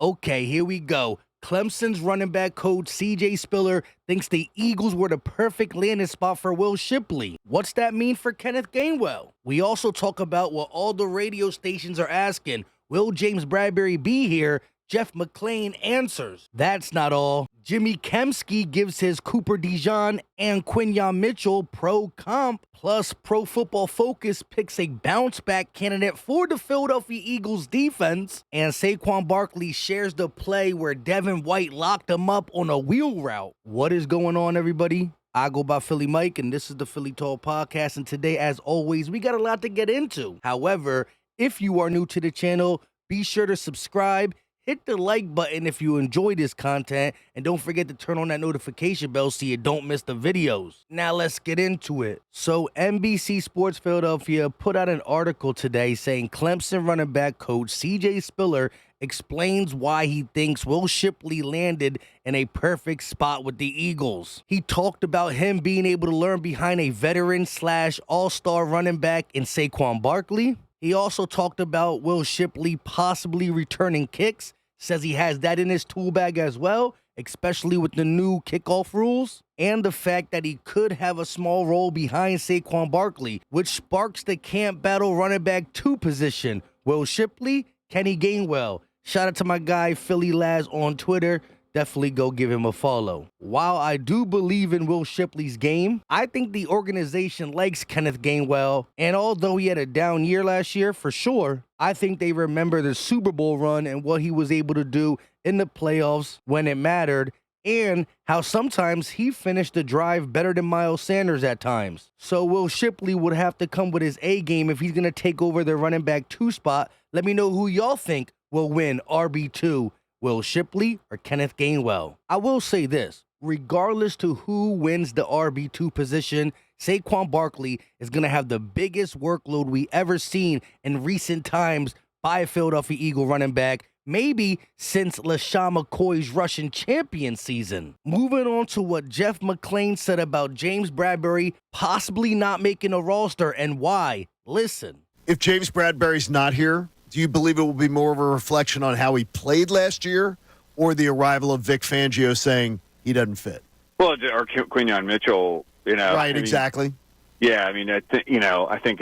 Okay, here we go. Clemson's running back coach CJ Spiller thinks the Eagles were the perfect landing spot for Will Shipley. What's that mean for Kenneth Gainwell? We also talk about what all the radio stations are asking. Will James Bradberry be here? Jeff McClain answers. That's not all. Jimmy Kemsky gives his Cooper DeJean and Quinyon Mitchell pro comp. Plus, Pro Football Focus picks a bounce-back candidate for the Philadelphia Eagles defense. And Saquon Barkley shares the play where Devin White locked him up on a wheel route. What is going on, everybody? I go by Philly Mike, and this is the Philly Talk Podcast. And today, as always, we got a lot to get into. However, if you are new to the channel, be sure to subscribe. Hit the like button if you enjoy this content, and don't forget to turn on that notification bell so you don't miss the videos. Now let's get into it. So NBC Sports Philadelphia put out an article today saying Clemson running back coach CJ Spiller explains why he thinks Will Shipley landed in a perfect spot with the Eagles. He talked about him being able to learn behind a veteran/all-star running back in Saquon Barkley. He also talked about Will Shipley possibly returning kicks, says he has that in his tool bag as well, especially with the new kickoff rules, and the fact that he could have a small role behind Saquon Barkley, which sparks the camp battle running back 2 position. Will Shipley, Kenny Gainwell. Shout out to my guy Philly Laz on Twitter. Definitely go give him a follow. While I do believe in Will Shipley's game, I think the organization likes Kenneth Gainwell, and although he had a down year last year, for sure, I think they remember the Super Bowl run and what he was able to do in the playoffs when it mattered, and how sometimes he finished the drive better than Miles Sanders at times. So Will Shipley would have to come with his A game if he's going to take over the running back 2 spot. Let me know who y'all think will win RB2. Will Shipley or Kenneth Gainwell? I will say this, regardless to who wins the RB2 position, Saquon Barkley is going to have the biggest workload we ever seen in recent times by a Philadelphia Eagle running back, maybe since LaShawn McCoy's Russian champion season. Moving on to what Jeff McClain said about James Bradberry possibly not making a roster and why. Listen. If James Bradberry's not here, do you believe it will be more of a reflection on how he played last year or the arrival of Vic Fangio saying he doesn't fit? Well, or Quinyon Mitchell, Right, exactly. Yeah, I mean, I think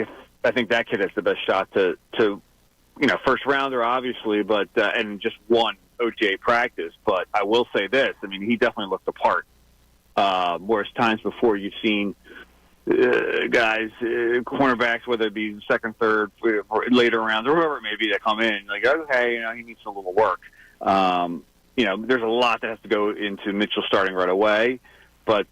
that kid has the best shot to first rounder, obviously, but and just one OTA practice. But I will say this, I mean, he definitely looked the part. Whereas times before you've seen guys, cornerbacks, whether it be second, third, or later rounds, or whoever it may be that come in, like, okay, he needs a little work. There's a lot that has to go into Mitchell starting right away, but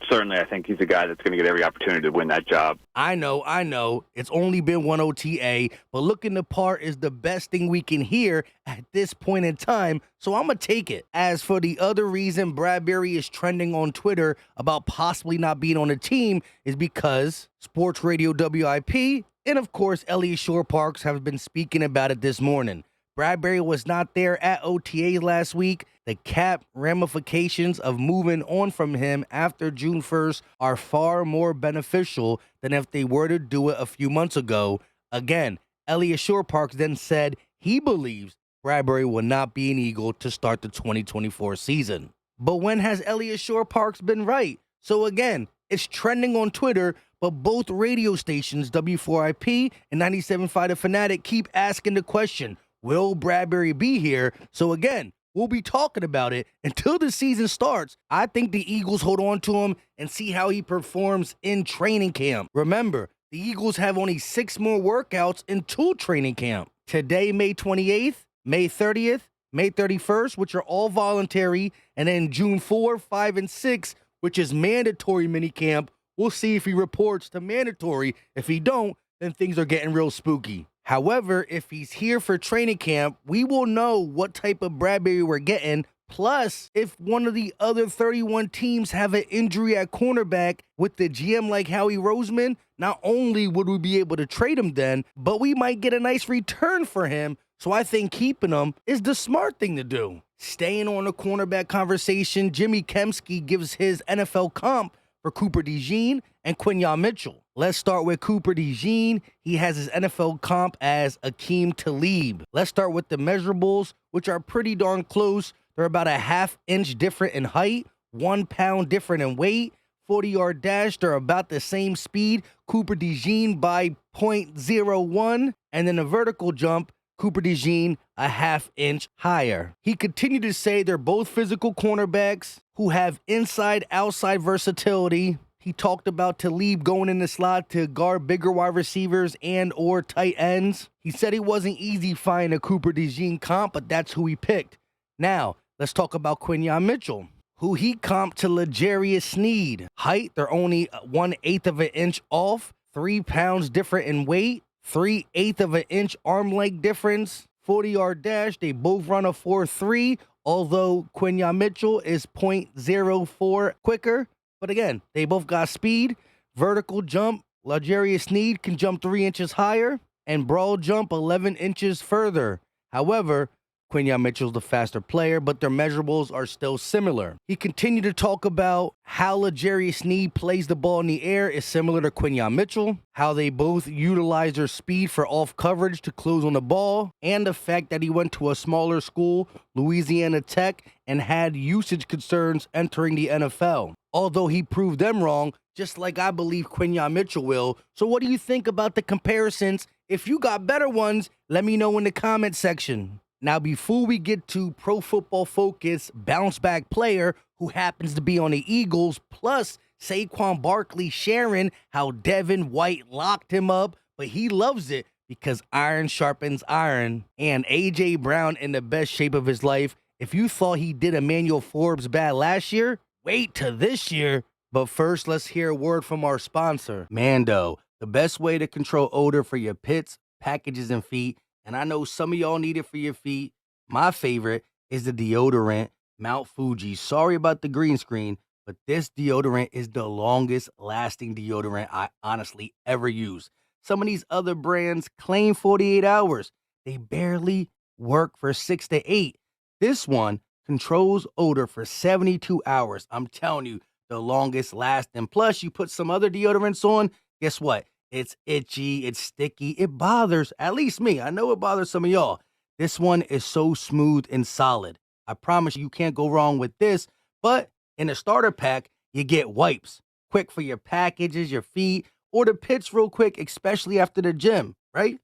certainly I think he's a guy that's going to get every opportunity to win that job. I know. It's only been one OTA, but looking the part is the best thing we can hear at this point in time, so I'm going to take it. As for the other reason Bradberry is trending on Twitter about possibly not being on the team is because Sports Radio WIP and, of course, Elliot Shore Parks have been speaking about it this morning. Bradberry was not there at OTA last week. The cap ramifications of moving on from him after June 1st are far more beneficial than if they were to do it a few months ago. Again, Elliot Shore Parks then said he believes Bradberry will not be an Eagle to start the 2024 season. But when has Elliot Shore Parks been right? So again, it's trending on Twitter, but both radio stations, W4IP and 97.5 The Fanatic, keep asking the question, will Bradberry be here? So again, we'll be talking about it until the season starts. I think the Eagles hold on to him and see how he performs in training camp. Remember, the Eagles have only 6 more workouts until training camp. Today, May 28th, May 30th, May 31st, which are all voluntary, and then June 4, 5, and 6, which is mandatory minicamp. We'll see if he reports to mandatory. If he don't, then things are getting real spooky. However, if he's here for training camp, we will know what type of Bradberry we're getting. Plus, if one of the other 31 teams have an injury at cornerback with the GM like Howie Roseman, not only would we be able to trade him then, but we might get a nice return for him. So I think keeping him is the smart thing to do. Staying on the cornerback conversation, Jimmy Kemsky gives his NFL comp for Cooper DeJean and Quinyon Mitchell. Let's start with Cooper DeJean. He has his NFL comp as Akeem Talib. Let's start with the measurables, which are pretty darn close. They're about a ½ inch different in height, 1 pound different in weight. 40-yard dash, they're about the same speed. Cooper DeJean by 0.01. And then a vertical jump, Cooper DeJean a ½ inch higher. He continued to say they're both physical cornerbacks who have inside-outside versatility. He talked about Talib going in the slot to guard bigger wide receivers and or tight ends. He said it wasn't easy finding a Cooper DeJean comp, but that's who he picked. Now, let's talk about Quinyon Mitchell, who he comped to L'Jarius Sneed. Height, they're only 1/8 of an inch off. 3 pounds different in weight. 3/8 of an inch arm length difference. 40-yard dash, they both run a 4.3, although Quinyon Mitchell is 0.04 quicker. But again, they both got speed. Vertical jump, L'Jarius Sneed can jump 3 inches higher, and broad jump 11 inches further. However, Quinyon Mitchell's the faster player, but their measurables are still similar. He continued to talk about how L'Jarius Sneed plays the ball in the air is similar to Quinyon Mitchell, how they both utilize their speed for off coverage to close on the ball, and the fact that he went to a smaller school, Louisiana Tech, and had usage concerns entering the NFL. Although he proved them wrong, just like I believe Quinyon Mitchell will. So what do you think about the comparisons? If you got better ones, let me know in the comment section. Now, before we get to Pro Football Focus bounce back player who happens to be on the Eagles, plus Saquon Barkley sharing how Devin White locked him up, but he loves it because iron sharpens iron, and A.J. Brown in the best shape of his life. If you thought he did Emmanuel Forbes bad last year, wait till this year. But first, let's hear a word from our sponsor, Mando, the best way to control odor for your pits, packages, and feet. And I know some of y'all need it for your feet. My favorite is the deodorant Mount Fuji. Sorry about the green screen, but this deodorant is the longest lasting deodorant I honestly ever use. Some of these other brands claim 48 hours. They barely work for 6 to 8. This one controls odor for 72 hours. I'm telling you, the longest lasting. Plus, you put some other deodorants on, guess what? It's itchy, it's sticky, it bothers, at least me. I know it bothers some of y'all. This one is so smooth and solid. I promise you can't go wrong with this, but in the starter pack, you get wipes. Quick for your packages, your feet, or the pits real quick, especially after the gym, right?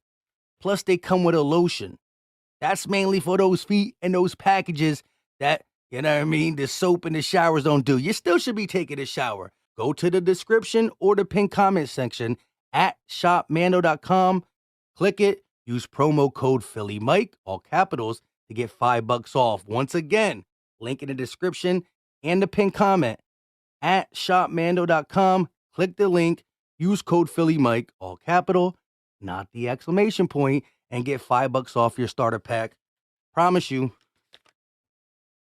Plus, they come with a lotion. That's mainly for those feet and those packages that, you know what I mean, the soap and the showers don't do. You still should be taking a shower. Go to the description or the pinned comment section at shopmando.com. Click it. Use promo code PhillyMike, all capitals, to get $5 off. Once again, link in the description and the pinned comment at shopmando.com. Click the link. Use code PhillyMike, all capital, not the exclamation point, and get $5 off your starter pack. Promise you,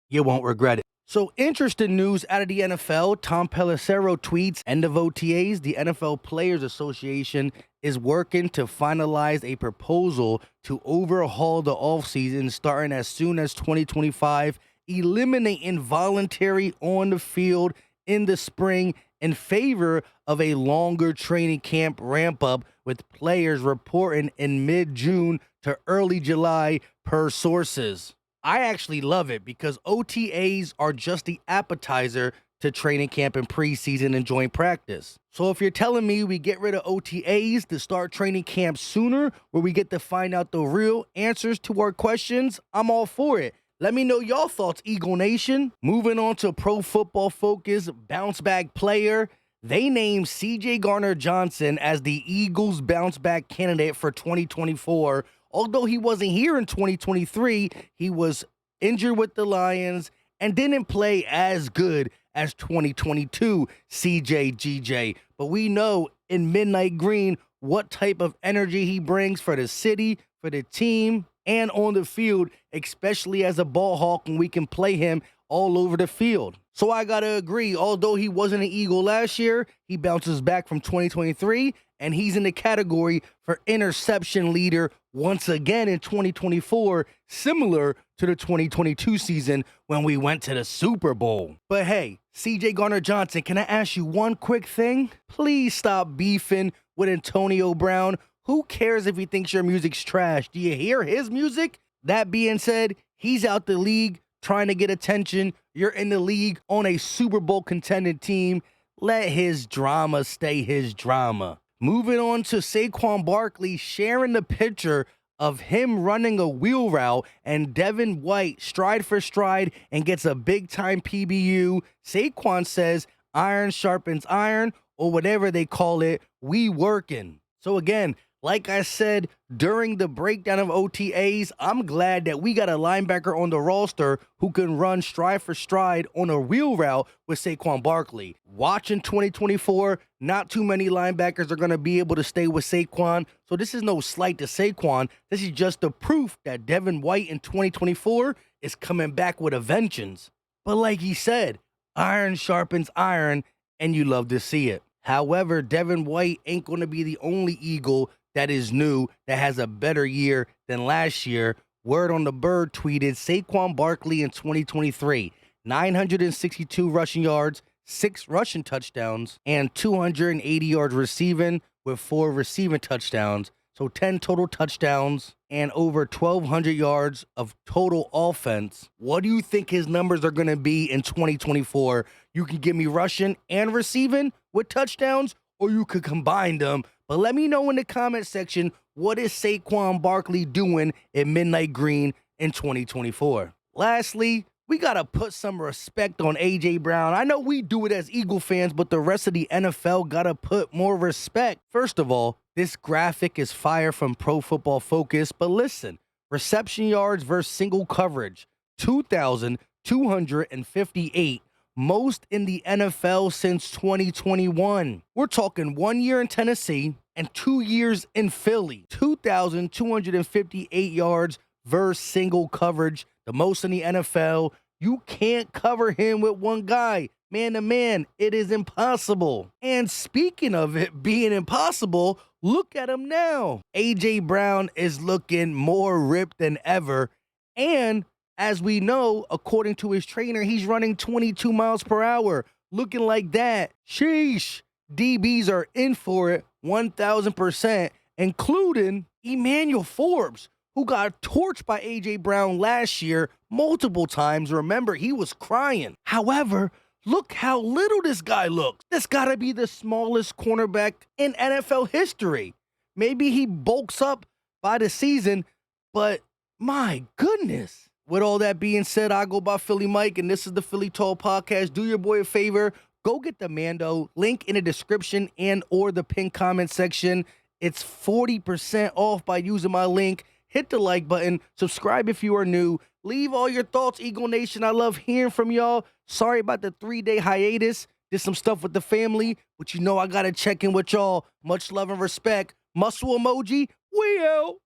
you won't regret it. So, interesting news out of the NFL. Tom Pelissero tweets, end of OTAs, the NFL Players Association is working to finalize a proposal to overhaul the offseason starting as soon as 2025, eliminating voluntary on the field in the spring in favor of a longer training camp ramp up, with players reporting in mid-June to early July per sources. I actually love it because OTAs are just the appetizer to training camp and preseason and joint practice. So if you're telling me we get rid of OTAs to start training camp sooner, where we get to find out the real answers to our questions, I'm all for it. Let me know your thoughts, Eagle Nation. Moving on to Pro Football Focus bounce back player. They named C.J. Gardner-Johnson as the Eagles bounce back candidate for 2024. Although he wasn't here in 2023, he was injured with the Lions and didn't play as good as 2022 CJGJ. But we know in Midnight Green what type of energy he brings for the city, for the team, and on the field, especially as a ball hawk, and we can play him all over the field. So I got to agree, although he wasn't an Eagle last year, he bounces back from 2023, and he's in the category for interception leader once again in 2024, similar to the 2022 season when we went to the Super Bowl. But hey, CJ Gardner-Johnson, can I ask you one quick thing? Please stop beefing with Antonio Brown. Who cares if he thinks your music's trash? Do you hear his music? That being said, he's out the league trying to get attention. You're in the league on a Super Bowl contending team. Let his drama stay his drama. Moving on to Saquon Barkley sharing the picture of him running a wheel route and Devin White stride for stride and gets a big-time PBU. Saquon says, iron sharpens iron, or whatever they call it, we working. So again, like I said, during the breakdown of OTAs, I'm glad that we got a linebacker on the roster who can run stride for stride on a wheel route with Saquon Barkley. Watching 2024, not too many linebackers are going to be able to stay with Saquon. So this is no slight to Saquon. This is just the proof that Devin White in 2024 is coming back with a vengeance. But like he said, iron sharpens iron, and you love to see it. However, Devin White ain't going to be the only Eagle that is new, that has a better year than last year. Word on the Bird tweeted, Saquon Barkley in 2023, 962 rushing yards, 6 rushing touchdowns, and 280 yards receiving with 4 receiving touchdowns. So 10 total touchdowns and over 1,200 yards of total offense. What do you think his numbers are going to be in 2024? You can give me rushing and receiving with touchdowns, or you could combine them. But let me know in the comment section, what is Saquon Barkley doing in Midnight Green in 2024? Lastly, we got to put some respect on A.J. Brown. I know we do it as Eagle fans, but the rest of the NFL got to put more respect. First of all, this graphic is fire from Pro Football Focus, but listen, reception yards versus single coverage, 2,258. Most in the NFL since 2021. We're talking 1 year in Tennessee and 2 years in Philly. 2,258 yards versus single coverage, the most in the NFL. You can't cover him with one guy. Man to man, it is impossible. And speaking of it being impossible, look at him now. A.J. Brown is looking more ripped than ever, and as we know, according to his trainer, he's running 22 miles per hour. Looking like that. Sheesh. DBs are in for it 1,000%, including Emmanuel Forbes, who got torched by A.J. Brown last year multiple times. Remember, he was crying. However, look how little this guy looks. This got to be the smallest cornerback in NFL history. Maybe he bulks up by the season, but my goodness. With all that being said, I go by Philly Mike, and this is the Philly Tall Podcast. Do your boy a favor. Go get the Mando. Link in the description and or the pinned comment section. It's 40% off by using my link. Hit the like button. Subscribe if you are new. Leave all your thoughts, Eagle Nation. I love hearing from y'all. Sorry about the 3-day hiatus. Did some stuff with the family, but you know I got to check in with y'all. Much love and respect. Muscle emoji. We out.